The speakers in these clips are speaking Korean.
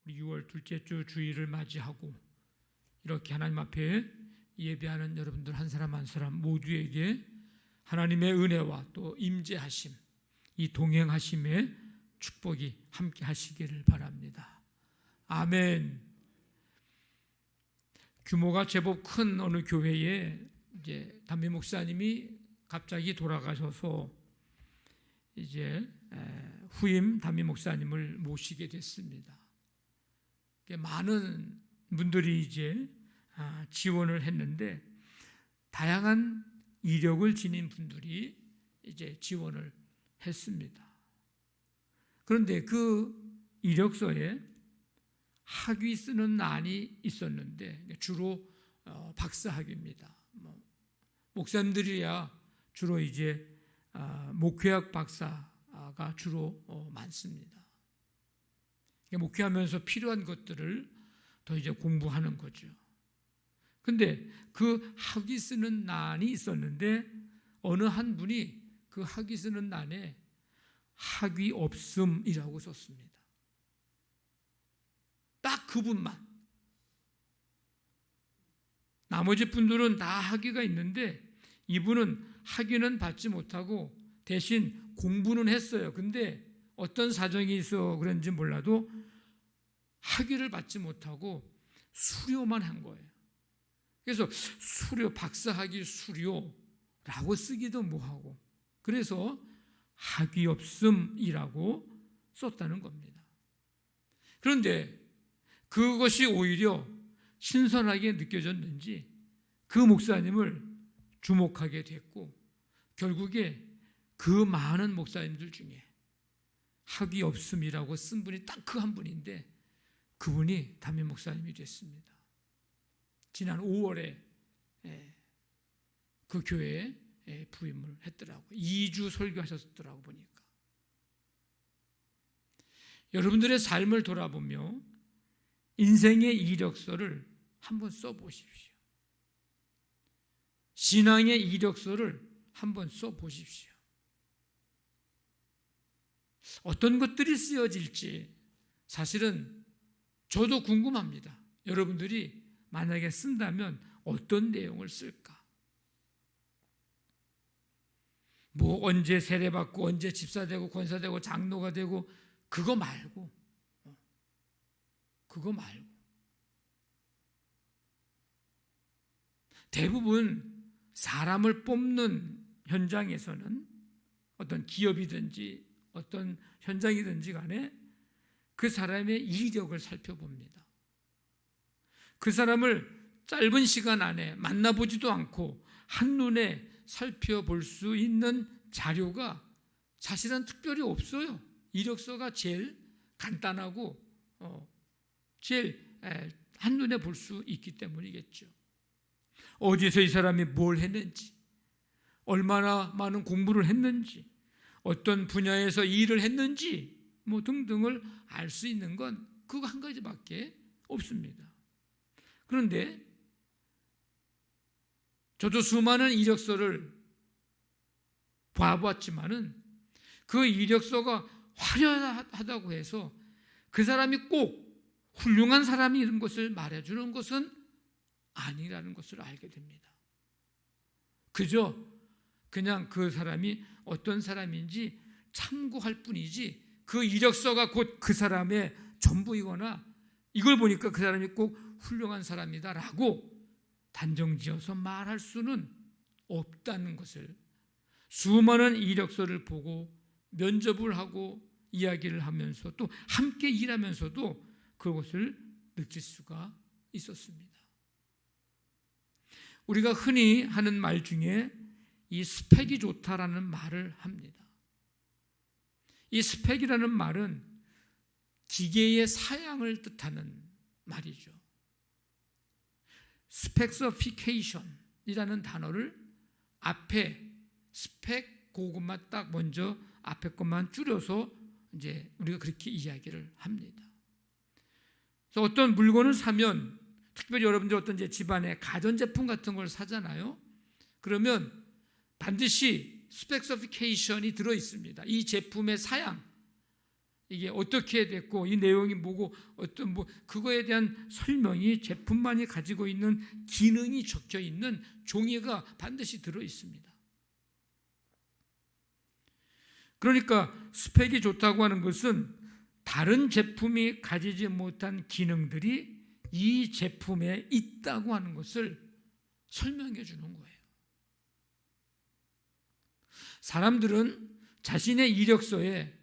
우리 6월 둘째 주 주일을 맞이하고 이렇게 하나님 앞에 예배하는 여러분들 한 사람 한 사람 모두에게 하나님의 은혜와 또 임재하심, 이 동행하심의 축복이 함께 하시기를 바랍니다. 아멘. 규모가 제법 큰 어느 교회에 이제 담임 목사님이 갑자기 돌아가셔서 이제 후임 담임 목사님을 모시게 됐습니다. 많은 분들이 이제 지원을 했는데 다양한 이력을 지닌 분들이 이제 지원을 했습니다. 그런데 그 이력서에 학위 쓰는 난이 있었는데 주로 박사학위입니다. 목사님들이야 주로 이제 목회학 박사가 주로 많습니다. 목회하면서 필요한 것들을 더 이제 공부하는 거죠. 근데 그 학위 쓰는 난이 있었는데 어느 한 분이 그 학위 쓰는 난에 학위 없음이라고 썼습니다. 딱 그분만. 나머지 분들은 다 학위가 있는데 이분은 학위는 받지 못하고 대신 공부는 했어요. 근데 어떤 사정이 있어 그런지 몰라도 학위를 받지 못하고 수료만 한 거예요. 그래서 수료, 박사학위 수료라고 쓰기도 뭐하고 그래서 학위 없음이라고 썼다는 겁니다. 그런데 그것이 오히려 신선하게 느껴졌는지 그 목사님을 주목하게 됐고 결국에 그 많은 목사님들 중에 학위 없음이라고 쓴 분이 딱 그 한 분인데 그분이 담임 목사님이 됐습니다. 지난 5월에 그 교회에 부임을 했더라고요. 2주 설교하셨더라고 보니까. 여러분들의 삶을 돌아보며 인생의 이력서를 한번 써보십시오. 신앙의 이력서를 한번 써보십시오. 어떤 것들이 쓰여질지 사실은 저도 궁금합니다. 여러분들이 만약에 쓴다면 어떤 내용을 쓸까? 뭐 언제 세례받고 언제 집사되고 권사되고 장로가 되고 그거 말고 대부분 사람을 뽑는 현장에서는 어떤 기업이든지 어떤 현장이든지 간에 그 사람의 이력을 살펴봅니다. 그 사람을 짧은 시간 안에 만나보지도 않고 한눈에 살펴볼 수 있는 자료가 사실은 특별히 없어요. 이력서가 제일 간단하고 제일 한눈에 볼 수 있기 때문이겠죠. 어디서 이 사람이 뭘 했는지, 얼마나 많은 공부를 했는지, 어떤 분야에서 일을 했는지 뭐 등등을 알 수 있는 건 그거 한 가지밖에 없습니다. 그런데 저도 수많은 이력서를 봐봤지만은 그 이력서가 화려하다고 해서 그 사람이 꼭 훌륭한 사람이 이런 것을 말해주는 것은 아니라는 것을 알게 됩니다. 그저 그냥 그 사람이 어떤 사람인지 참고할 뿐이지 그 이력서가 곧 그 사람의 전부이거나 이걸 보니까 그 사람이 꼭 훌륭한 사람이다라고 단정지어서 말할 수는 없다는 것을 수많은 이력서를 보고 면접을 하고 이야기를 하면서 또 함께 일하면서도 그것을 느낄 수가 있었습니다. 우리가 흔히 하는 말 중에 이 스펙이 좋다라는 말을 합니다. 이 스펙이라는 말은 기계의 사양을 뜻하는 말이죠. 스펙서피케이션이라는 단어를 앞에 스펙 그것만 딱 먼저 앞에 것만 줄여서 이제 우리가 그렇게 이야기를 합니다. 그래서 어떤 물건을 사면 특별히 여러분들 어떤 이제 집안에 가전제품 같은 걸 사잖아요. 그러면 반드시 스펙서피케이션이 들어 있습니다. 이 제품의 사양, 이게 어떻게 됐고 이 내용이 뭐고 어떤 그거에 대한 설명이 제품만이 가지고 있는 기능이 적혀 있는 종이가 반드시 들어 있습니다. 그러니까 스펙이 좋다고 하는 것은 다른 제품이 가지지 못한 기능들이 이 제품에 있다고 하는 것을 설명해 주는 거예요. 사람들은 자신의 이력서에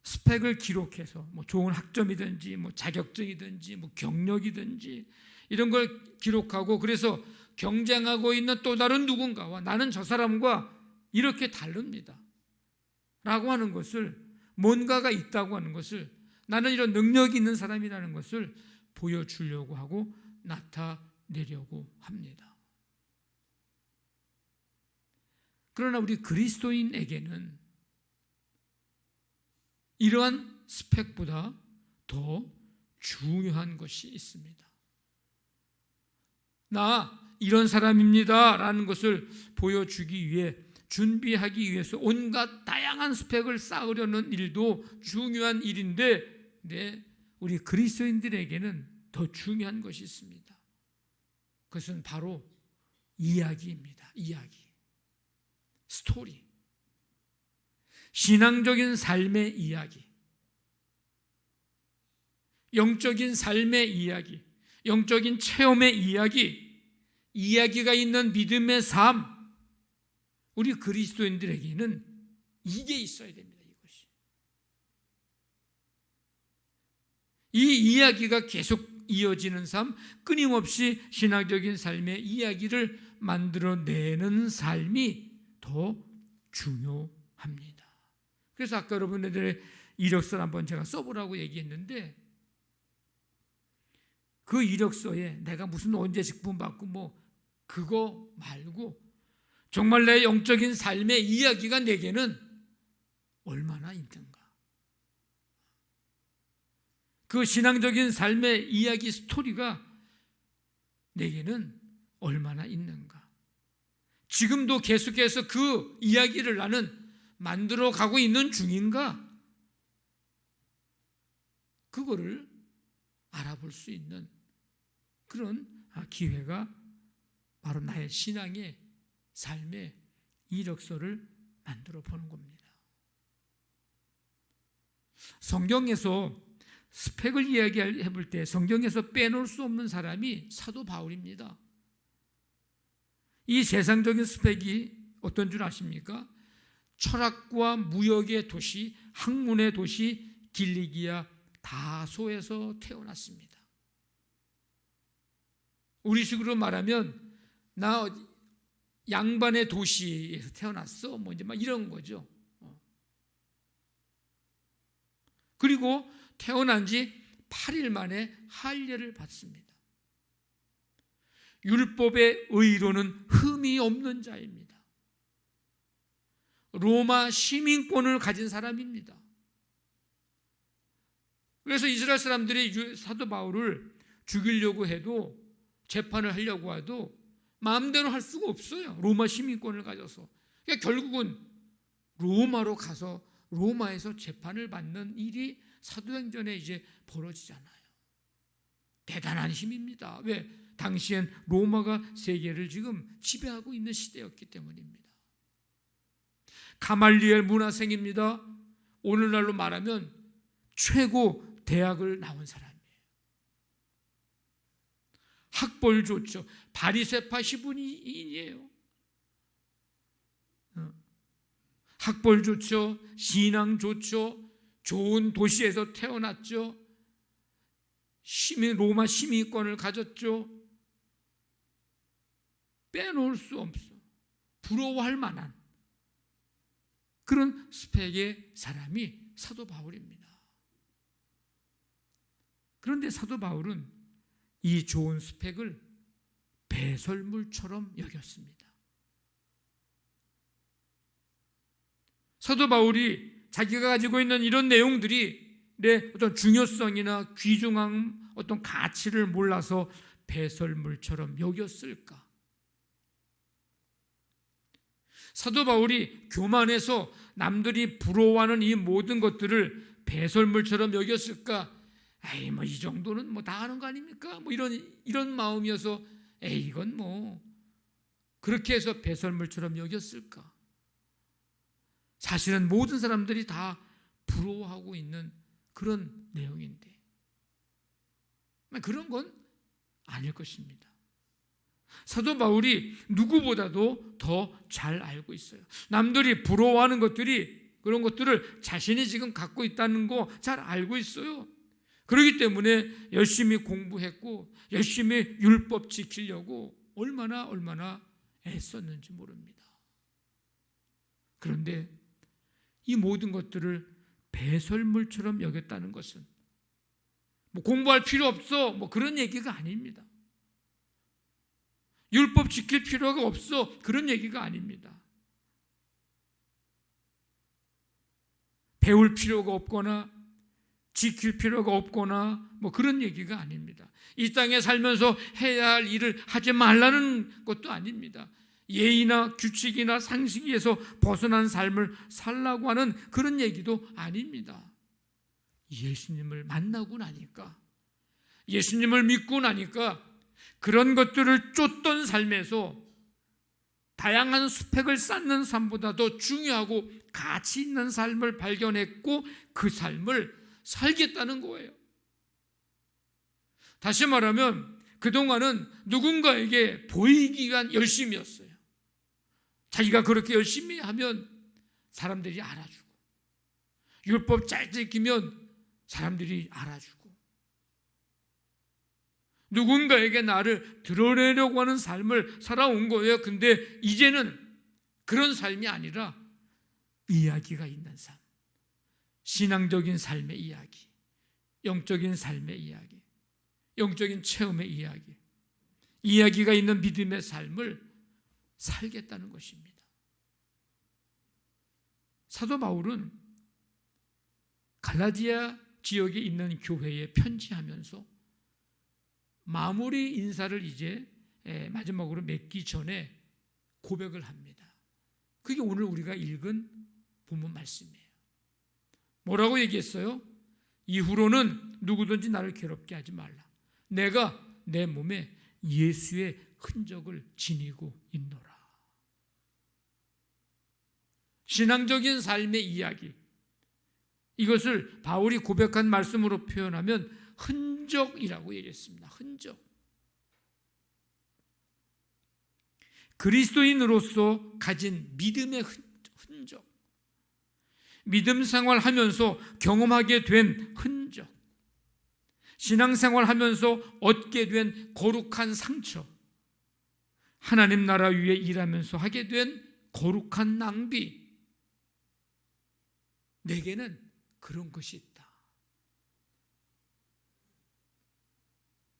스펙을 기록해서 좋은 학점이든지 자격증이든지 경력이든지 이런 걸 기록하고 그래서 경쟁하고 있는 또 다른 누군가와 나는 저 사람과 이렇게 다릅니다 라고 하는 것을, 뭔가가 있다고 하는 것을, 나는 이런 능력이 있는 사람이라는 것을 보여주려고 하고 나타내려고 합니다. 그러나 우리 그리스도인에게는 이러한 스펙보다 더 중요한 것이 있습니다. 나 이런 사람입니다 라는 것을 보여주기 위해, 준비하기 위해서 온갖 다양한 스펙을 쌓으려는 일도 중요한 일인데, 우리 그리스도인들에게는 더 중요한 것이 있습니다. 그것은 바로 이야기입니다. 이야기, 스토리, 신앙적인 삶의 이야기, 영적인 삶의 이야기, 영적인 체험의 이야기, 이야기가 있는 믿음의 삶, 우리 그리스도인들에게는 이게 있어야 됩니다. 이것이. 이 이야기가 계속 이어지는 삶, 끊임없이 신앙적인 삶의 이야기를 만들어내는 삶이 더 중요합니다. 그래서 아까 여러분들의 이력서를 한번 제가 써보라고 얘기했는데, 그 이력서에 내가 무슨 언제 직분 받고 그거 말고 정말 내 영적인 삶의 이야기가 내게는 얼마나 있는가, 그 신앙적인 삶의 이야기 스토리가 내게는 얼마나 있는가, 지금도 계속해서 그 이야기를 나는 만들어 가고 있는 중인가, 그거를 알아볼 수 있는 그런 기회가 바로 나의 신앙의 삶의 이력서를 만들어 보는 겁니다. 성경에서 스펙을 이야기해 볼 때 성경에서 빼놓을 수 없는 사람이 사도 바울입니다. 이 세상적인 스펙이 어떤 줄 아십니까? 철학과 무역의 도시, 학문의 도시 길리기아 다소에서 태어났습니다. 우리식으로 말하면 나 양반의 도시에서 태어났어, 이제 막 이런 거죠. 그리고 태어난 지 8일 만에 할례를 받습니다. 율법의 의로는 흠이 없는 자입니다. 로마 시민권을 가진 사람입니다. 그래서 이스라엘 사람들이 사도 바울을 죽이려고 해도, 재판을 하려고 해도 마음대로 할 수가 없어요. 로마 시민권을 가져서. 그러니까 결국은 로마로 가서 로마에서 재판을 받는 일이 사도행전에 이제 벌어지잖아요. 대단한 힘입니다. 왜? 당시엔 로마가 세계를 지금 지배하고 있는 시대였기 때문입니다. 가말리엘 문화생입니다. 오늘날로 말하면 최고 대학을 나온 사람이에요. 학벌 좋죠. 바리새파 시부인이에요. 학벌 좋죠. 신앙 좋죠. 좋은 도시에서 태어났죠. 로마 시민권을 가졌죠. 빼놓을 수 없어. 부러워할 만한 그런 스펙의 사람이 사도 바울입니다. 그런데 사도 바울은 이 좋은 스펙을 배설물처럼 여겼습니다. 사도 바울이 자기가 가지고 있는 이런 내용들이 내 어떤 중요성이나 귀중한 어떤 가치를 몰라서 배설물처럼 여겼을까? 사도 바울이 교만해서 남들이 부러워하는 이 모든 것들을 배설물처럼 여겼을까? 에이, 뭐 이 정도는 뭐 다 하는 거 아닙니까? 뭐 이런 마음이어서 에이, 이건 뭐 그렇게 해서 배설물처럼 여겼을까? 사실은 모든 사람들이 다 부러워하고 있는 그런 내용인데 그런 건 아닐 것입니다. 사도 바울이 누구보다도 더 잘 알고 있어요. 남들이 부러워하는 것들이 그런 것들을 자신이 지금 갖고 있다는 거 잘 알고 있어요. 그렇기 때문에 열심히 공부했고 열심히 율법 지키려고 얼마나 애썼는지 모릅니다. 그런데 이 모든 것들을 배설물처럼 여겼다는 것은 뭐 공부할 필요 없어 뭐 그런 얘기가 아닙니다. 율법 지킬 필요가 없어 그런 얘기가 아닙니다. 배울 필요가 없거나 지킬 필요가 없거나 뭐 그런 얘기가 아닙니다. 이 땅에 살면서 해야 할 일을 하지 말라는 것도 아닙니다. 예의나 규칙이나 상식에서 벗어난 삶을 살라고 하는 그런 얘기도 아닙니다. 예수님을 만나고 나니까, 예수님을 믿고 나니까 그런 것들을 쫓던 삶에서 다양한 스펙을 쌓는 삶보다 더 중요하고 가치 있는 삶을 발견했고 그 삶을 살겠다는 거예요. 다시 말하면 그동안은 누군가에게 보이기 위한 열심이었어요. 자기가 그렇게 열심히 하면 사람들이 알아주고 율법 잘 지키면 사람들이 알아주고 누군가에게 나를 드러내려고 하는 삶을 살아온 거예요. 근데 이제는 그런 삶이 아니라 이야기가 있는 삶, 신앙적인 삶의 이야기, 영적인 삶의 이야기, 영적인 체험의 이야기, 이야기가 있는 믿음의 삶을 살겠다는 것입니다. 사도 바울은 갈라디아 지역에 있는 교회에 편지하면서 마무리 인사를 이제 마지막으로 맺기 전에 고백을 합니다. 그게 오늘 우리가 읽은 본문 말씀이에요. 뭐라고 얘기했어요? 이후로는 누구든지 나를 괴롭게 하지 말라. 내가 내 몸에 예수의 흔적을 지니고 있노라. 신앙적인 삶의 이야기, 이것을 바울이 고백한 말씀으로 표현하면 흔적이라고 얘기했습니다. 흔적. 그리스도인으로서 가진 믿음의 흔적, 믿음 생활하면서 경험하게 된 흔적, 신앙생활하면서 얻게 된 거룩한 상처, 하나님 나라 위에 일하면서 하게 된 거룩한 낭비, 내게는 그런 것이 있다.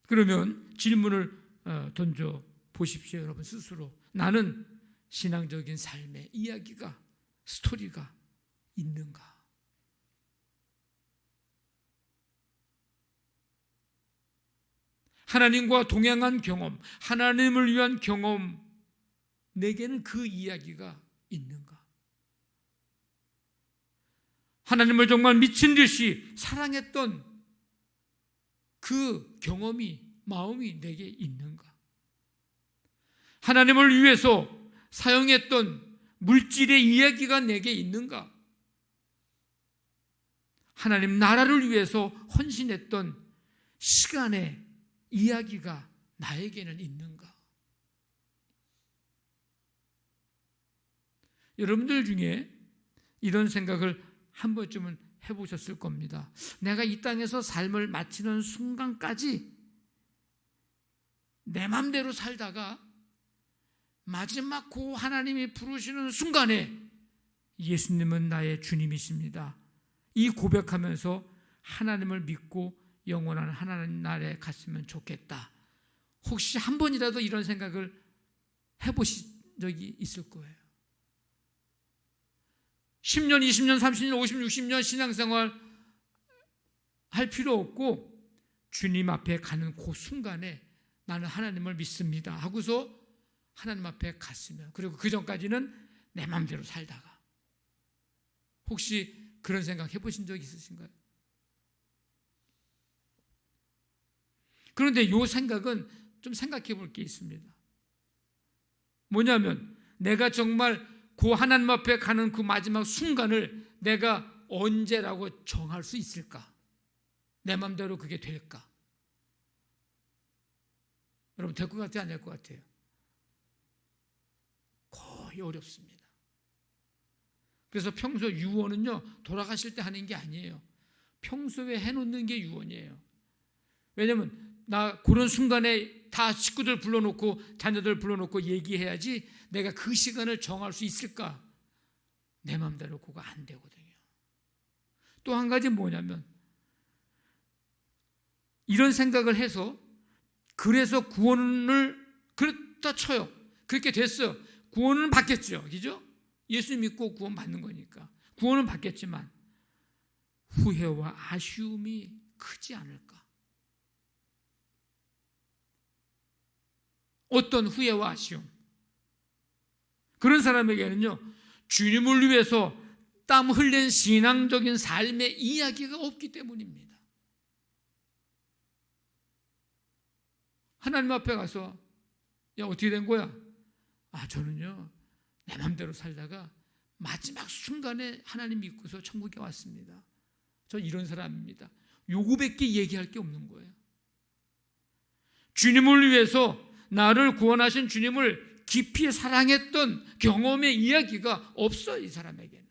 그러면 질문을 던져 보십시오. 여러분 스스로. 나는 신앙적인 삶의 이야기가, 스토리가 있는가? 하나님과 동행한 경험, 하나님을 위한 경험, 내게는 그 이야기가 있는가? 하나님을 정말 미친 듯이 사랑했던 그 경험이, 마음이 내게 있는가? 하나님을 위해서 사용했던 물질의 이야기가 내게 있는가? 하나님 나라를 위해서 헌신했던 시간의 이야기가 나에게는 있는가? 여러분들 중에 이런 생각을 한 번쯤은 해보셨을 겁니다. 내가 이 땅에서 삶을 마치는 순간까지 내 맘대로 살다가 마지막 그 하나님이 부르시는 순간에 예수님은 나의 주님이십니다, 이 고백하면서 하나님을 믿고 영원한 하나님 나라에 갔으면 좋겠다. 혹시 한 번이라도 이런 생각을 해보신 적이 있을 거예요. 10년, 20년, 30년, 50년, 60년 신앙생활 할 필요 없고 주님 앞에 가는 그 순간에 나는 하나님을 믿습니다 하고서 하나님 앞에 갔으면, 그리고 그 전까지는 내 마음대로 살다가 혹시 그런 생각 해보신 적 있으신가요? 그런데 이 생각은 좀 생각해 볼 게 있습니다. 뭐냐면 내가 정말 그 하나님 앞에 가는 그 마지막 순간을 내가 언제라고 정할 수 있을까? 내 마음대로 그게 될까? 여러분, 될 것 같아요? 안 될 것 같아요? 거의 어렵습니다. 그래서 평소 유언은요, 돌아가실 때 하는 게 아니에요. 평소에 해놓는 게 유언이에요. 왜냐하면 나 그런 순간에 다 식구들 불러놓고 자녀들 불러놓고 얘기해야지 내가 그 시간을 정할 수 있을까? 내 마음대로 그거 안 되거든요. 또 한 가지 뭐냐면 이런 생각을 해서 그래서 구원을 그렇다 쳐요. 그렇게 됐어. 구원은 받겠죠. 그죠? 예수 믿고 구원 받는 거니까. 구원은 받겠지만 후회와 아쉬움이 크지 않을까? 어떤 후회와 아쉬움? 그런 사람에게는요, 주님을 위해서 땀 흘린 신앙적인 삶의 이야기가 없기 때문입니다. 하나님 앞에 가서 야, 어떻게 된 거야? 저는요, 내 마음대로 살다가 마지막 순간에 하나님 믿고서 천국에 왔습니다. 저 이런 사람입니다. 요거밖에 얘기할 게 없는 거예요. 주님을 위해서 나를 구원하신 주님을 깊이 사랑했던 경험의 이야기가 없어요, 이 사람에게는.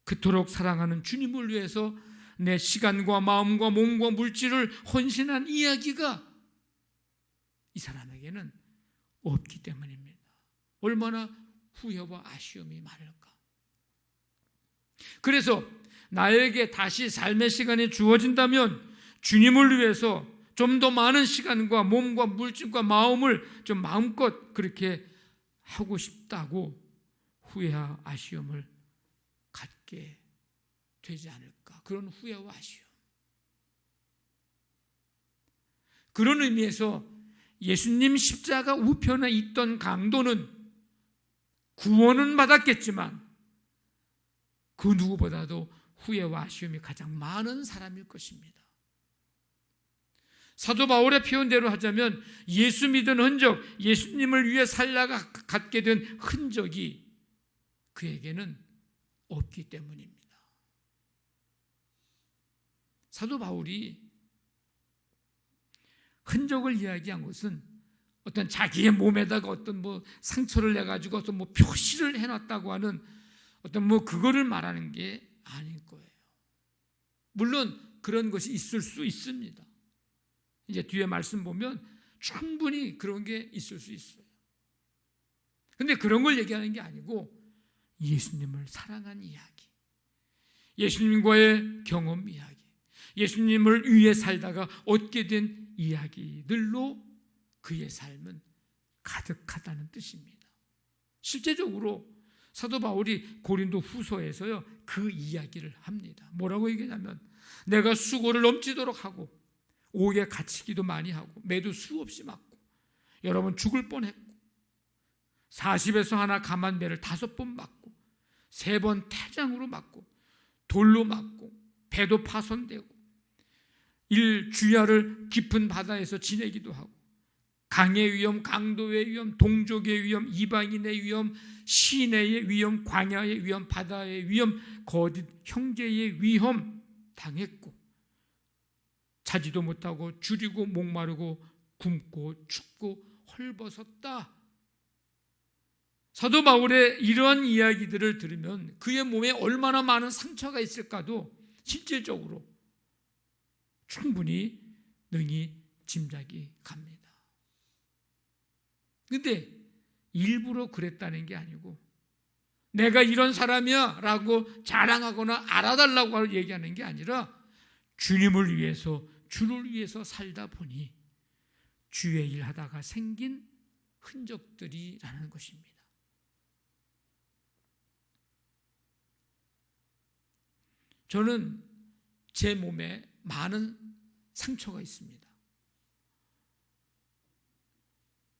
그토록 사랑하는 주님을 위해서 내 시간과 마음과 몸과 물질을 헌신한 이야기가 이 사람에게는 없기 때문입니다. 얼마나 후회와 아쉬움이 많을까. 그래서 나에게 다시 삶의 시간이 주어진다면 주님을 위해서 좀 더 많은 시간과 몸과 물질과 마음을 좀 마음껏 그렇게 하고 싶다고 후회와 아쉬움을 갖게 되지 않을까. 그런 후회와 아쉬움. 그런 의미에서 예수님 십자가 우편에 있던 강도는 구원은 받았겠지만 그 누구보다도 후회와 아쉬움이 가장 많은 사람일 것입니다. 사도 바울의 표현대로 하자면 예수 믿은 흔적, 예수님을 위해 살다가 갖게 된 흔적이 그에게는 없기 때문입니다. 사도 바울이 흔적을 이야기한 것은 어떤 자기의 몸에다가 어떤 상처를 내가지고 어떤 표시를 해놨다고 하는 어떤 그거를 말하는 게 아닐 거예요. 물론 그런 것이 있을 수 있습니다. 이제 뒤에 말씀 보면 충분히 그런 게 있을 수 있어요. 근데 그런 걸 얘기하는 게 아니고 예수님을 사랑한 이야기, 예수님과의 경험 이야기, 예수님을 위해 살다가 얻게 된 이야기들로 그의 삶은 가득하다는 뜻입니다. 실제적으로 사도 바울이 고린도 후서에서요, 그 이야기를 합니다. 뭐라고 얘기하냐면 내가 수고를 넘치도록 하고 옥에 갇히기도 많이 하고 매도 수없이 맞고 여러 번 죽을 뻔했고 40에서 하나 감한 배를 5번 맞고 3번 태장으로 맞고 돌로 맞고 배도 파손되고 주야를 깊은 바다에서 지내기도 하고 강의 위험, 강도의 위험, 동족의 위험, 이방인의 위험, 시내의 위험, 광야의 위험, 바다의 위험, 거짓 형제의 위험 당했고 자지도 못하고 줄이고 목마르고 굶고 춥고 헐벗었다. 사도 바울의 이러한 이야기들을 들으면 그의 몸에 얼마나 많은 상처가 있을까도 실질적으로 충분히 능히 짐작이 갑니다. 그런데 일부러 그랬다는 게 아니고 내가 이런 사람이야 라고 자랑하거나 알아달라고 얘기하는 게 아니라 주님을 위해서 주를 위해서 살다 보니 주의 일 하다가 생긴 흔적들이라는 것입니다. 저는 제 몸에 많은 상처가 있습니다.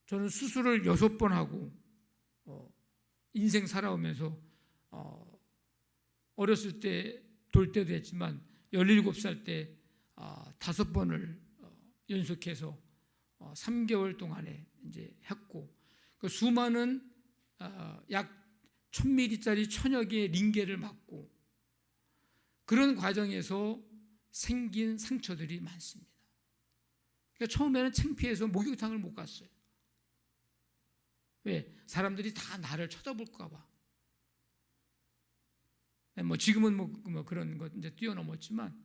저는 수술을 6번 하고 인생 살아오면서 어렸을 때 돌 때도 했지만 17살 때 5번을 연속해서 3개월 동안에 이제 했고, 그 수많은 약 1000ml짜리 1000여 개의 링겔을 맞고, 그런 과정에서 생긴 상처들이 많습니다. 그러니까 처음에는 창피해서 목욕탕을 못 갔어요. 왜? 사람들이 다 나를 쳐다볼까 봐. 지금은 뭐 그런 것 이제 뛰어넘었지만,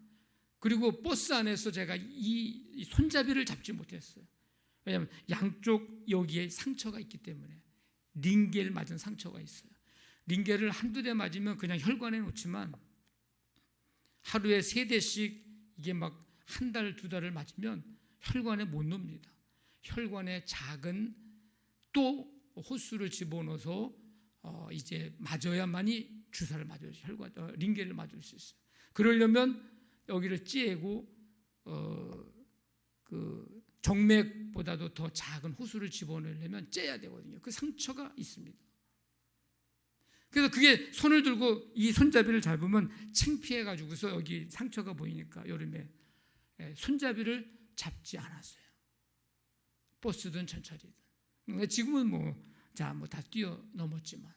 그리고 버스 안에서 제가 이 손잡이를 잡지 못했어요. 왜냐하면 양쪽 여기에 상처가 있기 때문에. 링겔 맞은 상처가 있어요. 링겔을 한두 대 맞으면 그냥 혈관에 놓지만, 하루에 3대씩 이게 막 한 달, 2달을 맞으면 혈관에 못 넣습니다. 혈관에 작은 또 호수를 집어넣어서 이제 맞아야만이 주사를 맞아요. 링겔을 맞을 수 있어요. 그러려면 여기를 찌고 그 정맥보다도 더 작은 호수를 집어넣으려면 째야 되거든요. 그 상처가 있습니다. 그래서 그게 손을 들고 이 손잡이를 잡으면 창피해가지고서 여기 상처가 보이니까 여름에 손잡이를 잡지 않았어요. 버스든 전철이든. 지금은 뭐 다 뛰어넘었지만,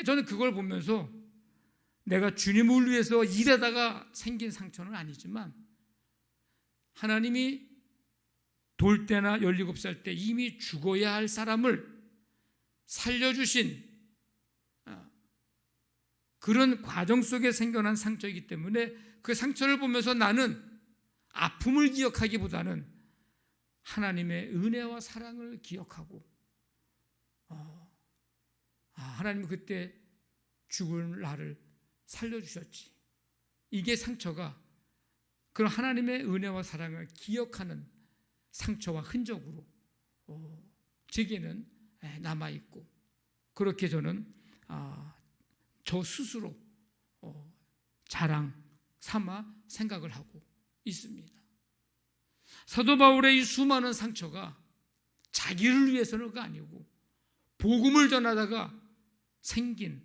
저는 그걸 보면서 내가 주님을 위해서 일하다가 생긴 상처는 아니지만, 하나님이 돌 때나 17살 때 이미 죽어야 할 사람을 살려주신 그런 과정 속에 생겨난 상처이기 때문에, 그 상처를 보면서 나는 아픔을 기억하기보다는 하나님의 은혜와 사랑을 기억하고, 하나님이 그때 죽을 나를 살려주셨지. 이게 상처가 그런 하나님의 은혜와 사랑을 기억하는 상처와 흔적으로 제게는 남아있고, 그렇게 저는 저 스스로 자랑 삼아 생각을 하고 있습니다. 사도 바울의 이 수많은 상처가 자기를 위해서가 아니고 복음을 전하다가 생긴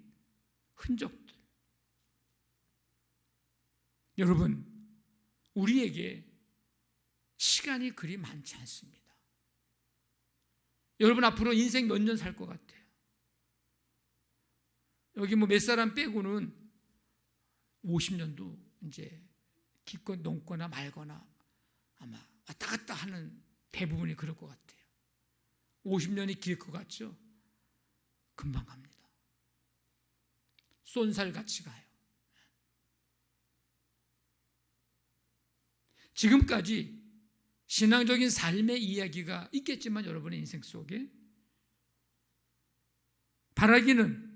흔적들. 여러분, 우리에게 시간이 그리 많지 않습니다. 여러분 앞으로 인생 몇 년 살 것 같아요? 여기 뭐 몇 사람 빼고는 50년도 이제 기껏 넘거나 말거나 아마 왔다 갔다 하는 대부분이 그럴 것 같아요. 50년이 길 것 같죠? 금방 갑니다. 쏜살같이 가요. 지금까지 신앙적인 삶의 이야기가 있겠지만, 여러분의 인생 속에 바라기는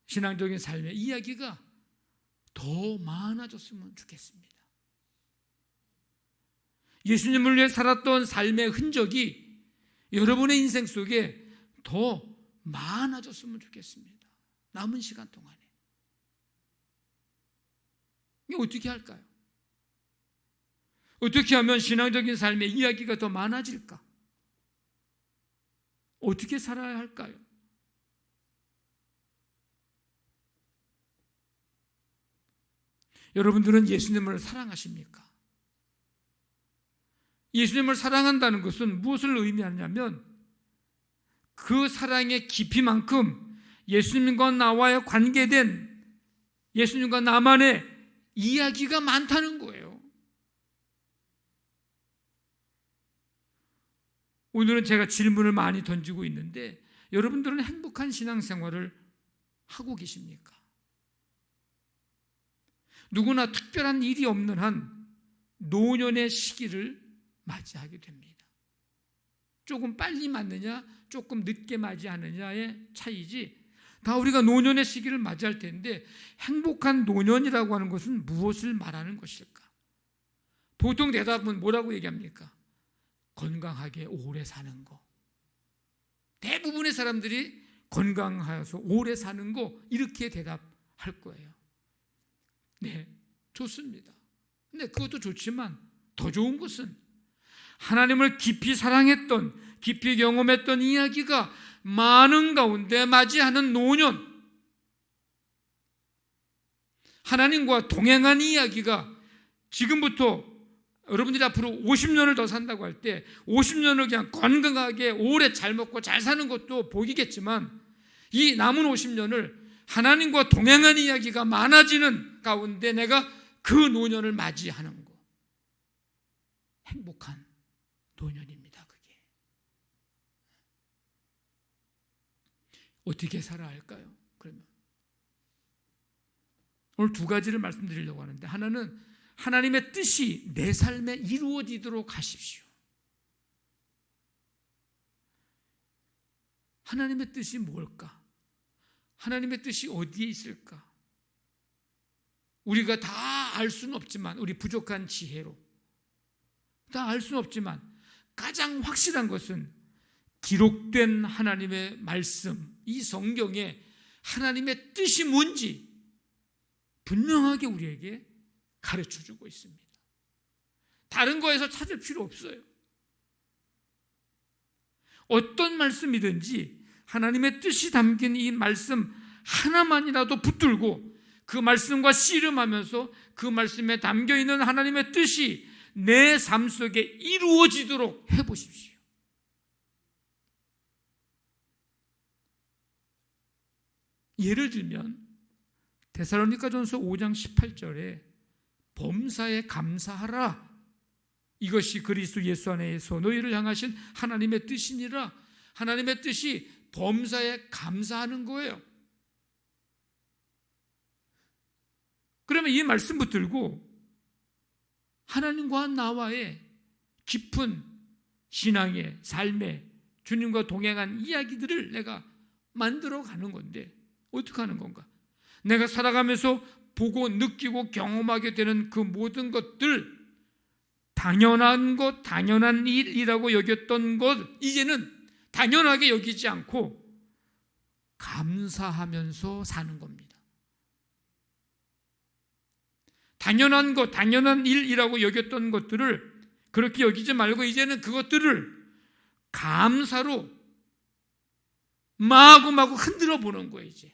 신앙적인 삶의 이야기가 더 많아졌으면 좋겠습니다. 예수님을 위해 살았던 삶의 흔적이 여러분의 인생 속에 더 많아졌으면 좋겠습니다. 남은 시간 동안에. 이게 어떻게 할까요? 어떻게 하면 신앙적인 삶의 이야기가 더 많아질까? 어떻게 살아야 할까요? 여러분들은 예수님을 사랑하십니까? 예수님을 사랑한다는 것은 무엇을 의미하냐면, 그 사랑의 깊이만큼 예수님과 나와의 관계된, 예수님과 나만의 이야기가 많다는 거예요. 오늘은 제가 질문을 많이 던지고 있는데, 여러분들은 행복한 신앙생활을 하고 계십니까? 누구나 특별한 일이 없는 한 노년의 시기를 맞이하게 됩니다. 조금 빨리 맞느냐, 조금 늦게 맞이하느냐의 차이지, 다 우리가 노년의 시기를 맞이할 텐데, 행복한 노년이라고 하는 것은 무엇을 말하는 것일까? 보통 대답은 뭐라고 얘기합니까? 건강하게 오래 사는 거. 대부분의 사람들이 건강하여서 오래 사는 거, 이렇게 대답할 거예요. 네, 좋습니다. 근데 그것도 좋지만 더 좋은 것은 하나님을 깊이 사랑했던, 깊이 경험했던 이야기가 많은 가운데 맞이하는 노년, 하나님과 동행한 이야기가 지금부터 여러분들이 앞으로 50년을 더 산다고 할 때 50년을 그냥 건강하게 오래 잘 먹고 잘 사는 것도 복이겠지만 이 남은 50년을 하나님과 동행한 이야기가 많아지는 가운데 내가 그 노년을 맞이하는 거, 행복한 노년입니다. 그게 어떻게 살아야 할까요? 그러면 오늘 두 가지를 말씀드리려고 하는데, 하나는 하나님의 뜻이 내 삶에 이루어지도록 하십시오. 하나님의 뜻이 뭘까? 하나님의 뜻이 어디에 있을까? 우리가 다 알 수는 없지만, 우리 부족한 지혜로 다 알 수는 없지만 가장 확실한 것은 기록된 하나님의 말씀, 이 성경에 하나님의 뜻이 뭔지 분명하게 우리에게 가르쳐주고 있습니다. 다른 거에서 찾을 필요 없어요. 어떤 말씀이든지 하나님의 뜻이 담긴 이 말씀 하나만이라도 붙들고 그 말씀과 씨름하면서 그 말씀에 담겨있는 하나님의 뜻이 내 삶 속에 이루어지도록 해보십시오. 예를 들면 데살로니가전서 5장 18절에 범사에 감사하라, 이것이 그리스도 예수 안에서 너희를 향하신 하나님의 뜻이니라. 하나님의 뜻이 범사에 감사하는 거예요. 그러면 이 말씀 붙들고 하나님과 나와의 깊은 신앙의 삶에 주님과 동행한 이야기들을 내가 만들어 가는 건데, 어떻게 하는 건가? 내가 살아가면서 보고 느끼고 경험하게 되는 그 모든 것들, 당연한 것, 당연한 일이라고 여겼던 것, 이제는 당연하게 여기지 않고 감사하면서 사는 겁니다. 당연한 것, 당연한 일이라고 여겼던 것들을 그렇게 여기지 말고 이제는 그것들을 감사로 마구마구 흔들어 보는 거예요. 이제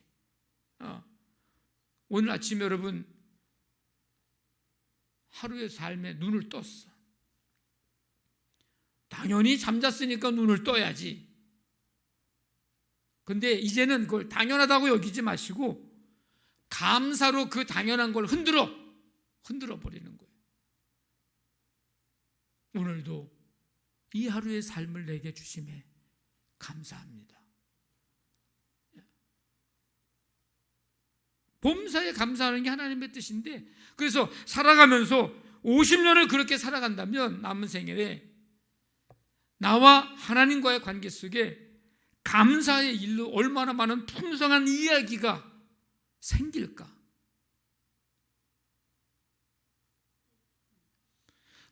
오늘 아침에 여러분 하루의 삶에 눈을 떴어. 당연히 잠잤으니까 눈을 떠야지. 근데 이제는 그걸 당연하다고 여기지 마시고 감사로 그 당연한 걸 흔들어 버리는 거예요. 오늘도 이 하루의 삶을 내게 주심에 감사합니다. 범사에 감사하는 게 하나님의 뜻인데, 그래서 살아가면서 50년을 그렇게 살아간다면 남은 생애에 나와 하나님과의 관계 속에 감사의 일로 얼마나 많은 풍성한 이야기가 생길까?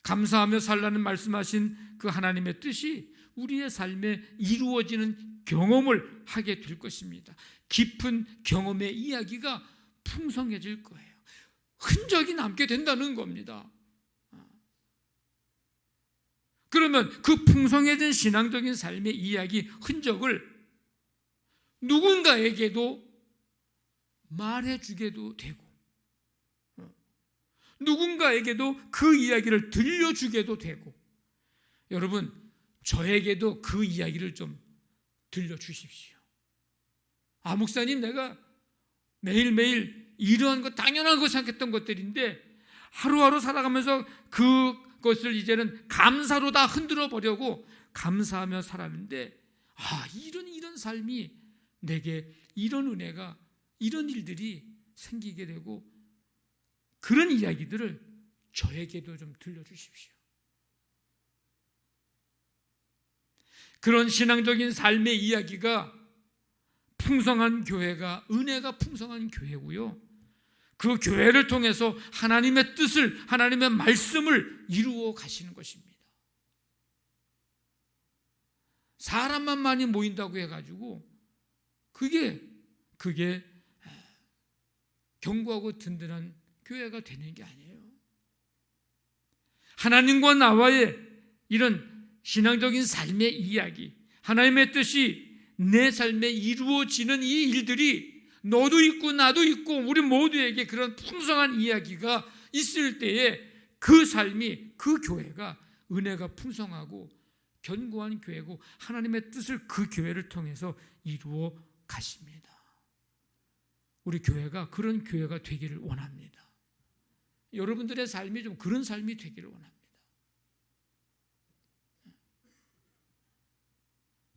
감사하며 살라는 말씀하신 그 하나님의 뜻이 우리의 삶에 이루어지는 경험을 하게 될 것입니다. 깊은 경험의 이야기가 풍성해질 거예요. 흔적이 남게 된다는 겁니다. 그러면 그 풍성해진 신앙적인 삶의 이야기, 흔적을 누군가에게도 말해주게도 되고, 누군가에게도 그 이야기를 들려주게도 되고, 여러분 저에게도 그 이야기를 좀 들려주십시오. 아, 목사님, 내가 매일매일 이러한 것, 당연한 거 생각했던 것들인데 하루하루 살아가면서 그것을 이제는 감사로 다 흔들어 보려고 감사하며 살았는데, 아, 이런 삶이 내게 이런 은혜가, 이런 일들이 생기게 되고, 그런 이야기들을 저에게도 좀 들려주십시오. 그런 신앙적인 삶의 이야기가 풍성한 교회가, 은혜가 풍성한 교회고요, 그 교회를 통해서 하나님의 뜻을, 하나님의 말씀을 이루어 가시는 것입니다. 사람만 많이 모인다고 해가지고 그게 견고하고 든든한 교회가 되는 게 아니에요. 하나님과 나와의 이런 신앙적인 삶의 이야기, 하나님의 뜻이 내 삶에 이루어지는 이 일들이 너도 있고 나도 있고 우리 모두에게 그런 풍성한 이야기가 있을 때에 그 삶이, 그 교회가 은혜가 풍성하고 견고한 교회고 하나님의 뜻을 그 교회를 통해서 이루어 가십니다. 우리 교회가 그런 교회가 되기를 원합니다. 여러분들의 삶이 좀 그런 삶이 되기를 원합니다.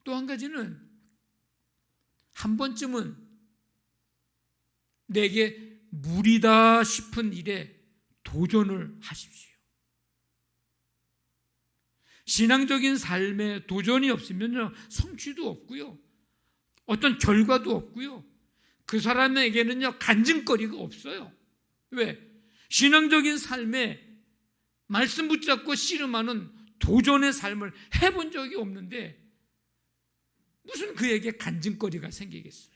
또 한 가지는 한 번쯤은 내게 무리다 싶은 일에 도전을 하십시오. 신앙적인 삶에 도전이 없으면요, 성취도 없고요, 어떤 결과도 없고요, 그 사람에게는요 간증거리가 없어요. 왜? 신앙적인 삶에 말씀 붙잡고 씨름하는 도전의 삶을 해본 적이 없는데 무슨 그에게 간증거리가 생기겠어요?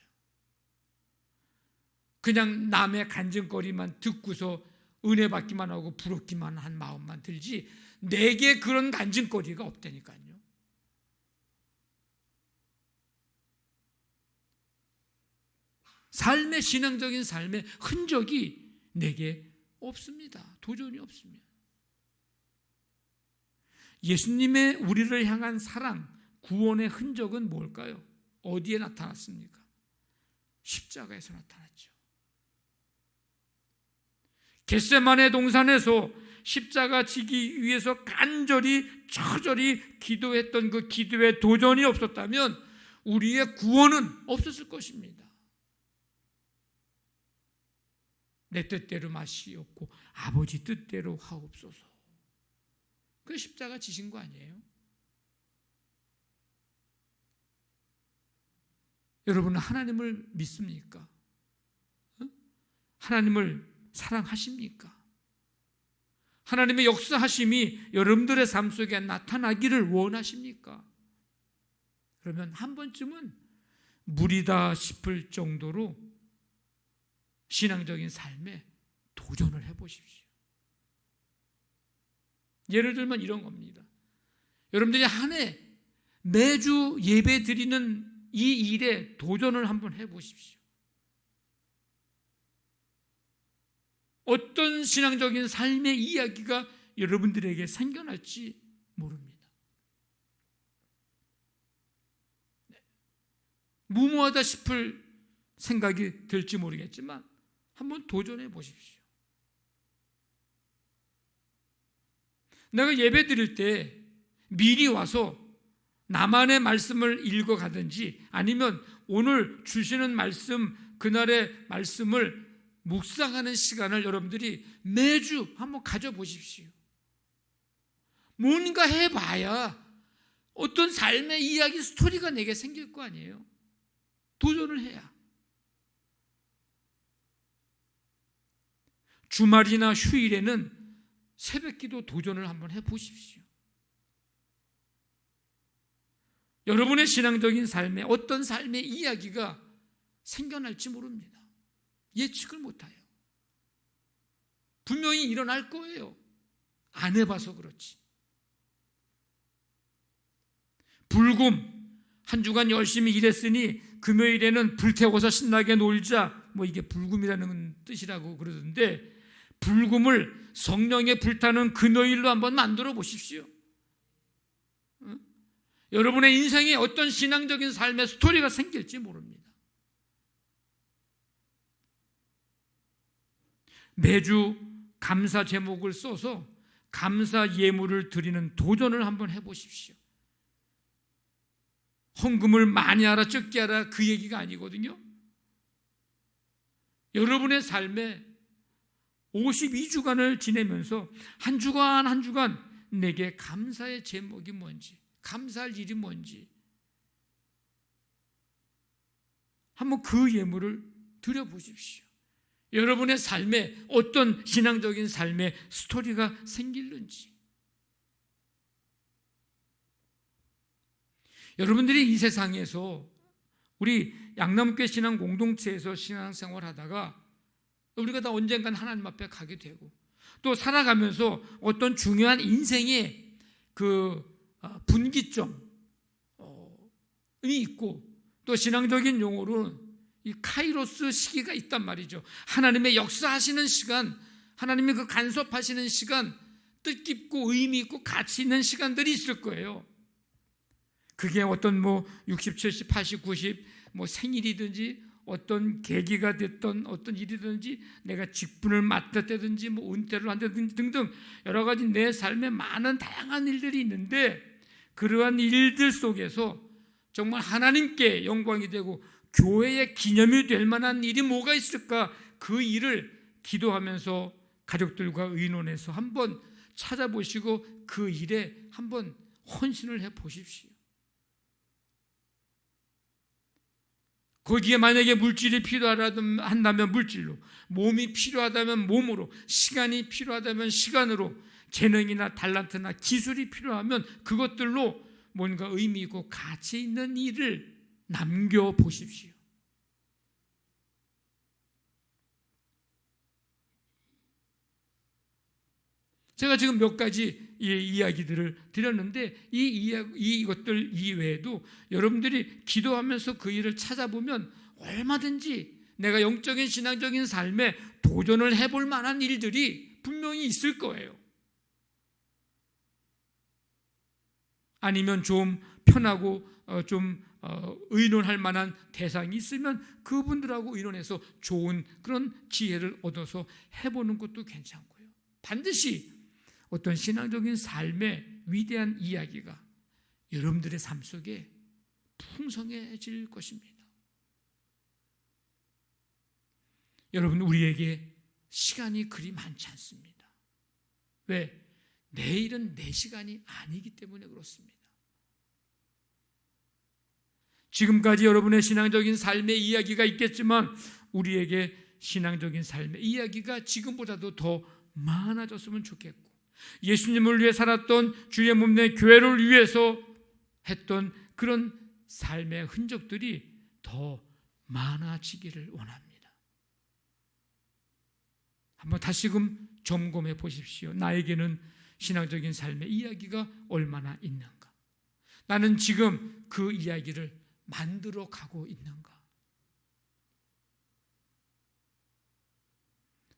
그냥 남의 간증거리만 듣고서 은혜 받기만 하고 부럽기만 한 마음만 들지 내게 그런 간증거리가 없다니까요. 삶의, 신앙적인 삶의 흔적이 내게 없습니다. 도전이 없습니다. 예수님의 우리를 향한 사랑, 구원의 흔적은 뭘까요? 어디에 나타났습니까? 십자가에서 나타났죠. 겟세마네 동산에서 십자가 지기 위해서 간절히 처절히 기도했던 그 기도에 도전이 없었다면 우리의 구원은 없었을 것입니다. 내 뜻대로 마시옵고 아버지 뜻대로 하옵소서. 그 십자가 지신 거 아니에요? 여러분은 하나님을 믿습니까? 하나님을 사랑하십니까? 하나님의 역사하심이 여러분들의 삶 속에 나타나기를 원하십니까? 그러면 한 번쯤은 무리다 싶을 정도로 신앙적인 삶에 도전을 해보십시오. 예를 들면 이런 겁니다. 여러분들이 한 해 매주 예배 드리는 이 일에 도전을 한번 해보십시오. 어떤 신앙적인 삶의 이야기가 여러분들에게 생겨날지 모릅니다. 무모하다 싶을 생각이 들지 모르겠지만 한번 도전해 보십시오. 내가 예배 드릴 때 미리 와서 나만의 말씀을 읽어가든지 아니면 오늘 주시는 말씀, 그날의 말씀을 묵상하는 시간을 여러분들이 매주 한번 가져보십시오. 뭔가 해봐야 어떤 삶의 이야기, 스토리가 내게 생길 거 아니에요. 도전을 해야. 주말이나 휴일에는 새벽기도 도전을 한번 해보십시오. 여러분의 신앙적인 삶에 어떤 삶의 이야기가 생겨날지 모릅니다. 예측을 못해요. 분명히 일어날 거예요. 안 해봐서 그렇지. 불금, 한 주간 열심히 일했으니 금요일에는 불태워서 신나게 놀자, 뭐 이게 불금이라는 뜻이라고 그러던데, 불금을 성령의 불타는 금요일로 한번 만들어 보십시오. 여러분의 인생에 어떤 신앙적인 삶의 스토리가 생길지 모릅니다. 매주 감사 제목을 써서 감사 예물을 드리는 도전을 한번 해보십시오. 헌금을 많이 하라 적게 하라 그 얘기가 아니거든요. 여러분의 삶에 52주간을 지내면서 한 주간 한 주간 내게 감사의 제목이 뭔지, 감사할 일이 뭔지 한번 그 예물을 드려보십시오. 여러분의 삶에 어떤 신앙적인 삶의 스토리가 생기는지. 여러분들이 이 세상에서 우리 양남교회 신앙 공동체에서 신앙생활 하다가 우리가 다 언젠간 하나님 앞에 가게 되고 또 살아가면서 어떤 중요한 인생의 그 분기점이 있고 또 신앙적인 용어로는 이 카이로스 시기가 있단 말이죠. 하나님의 역사하시는 시간, 하나님의 그 간섭하시는 시간, 뜻깊고 의미 있고 가치 있는 시간들이 있을 거예요. 그게 어떤 60, 70, 80, 90 생일이든지 어떤 계기가 됐던 어떤 일이든지 내가 직분을 맡았다든지 은퇴를 한다든지 등등 여러 가지 내 삶에 많은 다양한 일들이 있는데 그러한 일들 속에서 정말 하나님께 영광이 되고 교회의 기념이 될 만한 일이 뭐가 있을까? 그 일을 기도하면서 가족들과 의논해서 한번 찾아보시고 그 일에 한번 헌신을 해 보십시오. 거기에 만약에 물질이 필요하다면 물질로, 몸이 필요하다면 몸으로, 시간이 필요하다면 시간으로, 재능이나 달란트나 기술이 필요하면 그것들로 뭔가 의미 있고 가치 있는 일을 남겨보십시오. 제가 지금 몇 가지 이야기들을 드렸는데 이것들 이외에도 여러분들이 기도하면서 그 일을 찾아보면 얼마든지 내가 영적인 신앙적인 삶에 도전을 해볼 만한 일들이 분명히 있을 거예요. 아니면 좀 편하고 좀 의논할 만한 대상이 있으면 그분들하고 의논해서 좋은 그런 기회를 얻어서 해보는 것도 괜찮고요. 반드시 어떤 신앙적인 삶의 위대한 이야기가 여러분들의 삶 속에 풍성해질 것입니다. 여러분, 우리에게 시간이 그리 많지 않습니다. 왜? 내일은 내 시간이 아니기 때문에 그렇습니다. 지금까지 여러분의 신앙적인 삶의 이야기가 있겠지만 우리에게 신앙적인 삶의 이야기가 지금보다도 더 많아졌으면 좋겠고 예수님을 위해 살았던 주의 몸내 교회를 위해서 했던 그런 삶의 흔적들이 더 많아지기를 원합니다. 한번 다시금 점검해 보십시오. 나에게는 신앙적인 삶의 이야기가 얼마나 있는가? 나는 지금 그 이야기를 만들어 가고 있는가?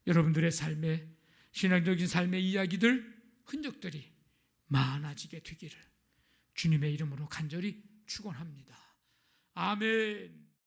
여러분들의 삶의 신앙적인 삶의 이야기들, 흔적들이 많아지게 되기를 주님의 이름으로 간절히 축원합니다. 아멘.